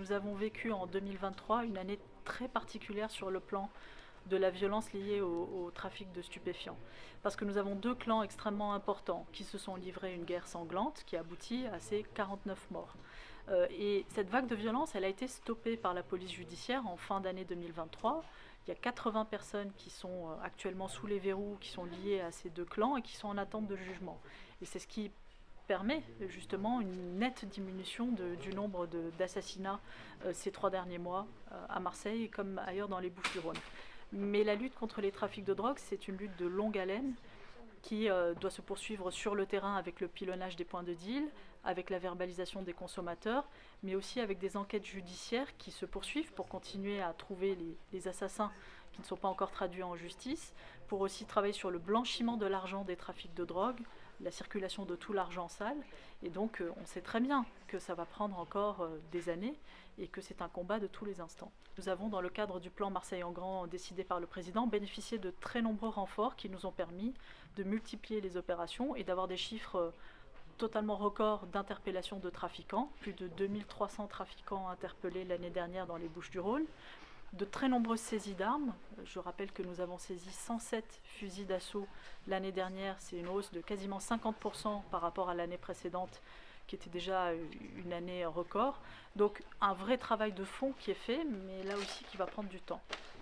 Nous avons vécu en 2023 une année très particulière sur le plan de la violence liée au trafic de stupéfiants. Parce que nous avons deux clans extrêmement importants qui se sont livrés une guerre sanglante qui aboutit à ces 49 morts. Et cette vague de violence, elle a été stoppée par la police judiciaire en fin d'année 2023. Il y a 80 personnes qui sont actuellement sous les verrous, qui sont liées à ces deux clans et qui sont en attente de jugement. Et c'est ce qui permet justement une nette diminution du nombre d'assassinats ces 3 derniers mois à Marseille comme ailleurs dans les Bouches-du-Rhône. Mais la lutte contre les trafics de drogue, c'est une lutte de longue haleine qui doit se poursuivre sur le terrain avec le pilonnage des points de deal, avec la verbalisation des consommateurs, mais aussi avec des enquêtes judiciaires qui se poursuivent pour continuer à trouver les assassins qui ne sont pas encore traduits en justice, pour aussi travailler sur le blanchiment de l'argent des trafics de drogue, la circulation de tout l'argent sale. Et donc on sait très bien que ça va prendre encore des années et que c'est un combat de tous les instants. Nous avons, dans le cadre du plan Marseille en grand décidé par le président, bénéficié de très nombreux renforts qui nous ont permis de multiplier les opérations et d'avoir des chiffres totalement records d'interpellation de trafiquants, plus de 2300 trafiquants interpellés l'année dernière dans les Bouches-du-Rhône, de très nombreuses saisies d'armes. Je rappelle que nous avons saisi 107 fusils d'assaut l'année dernière, c'est une hausse de quasiment 50% par rapport à l'année précédente qui était déjà une année record. Donc un vrai travail de fond qui est fait, mais là aussi qui va prendre du temps.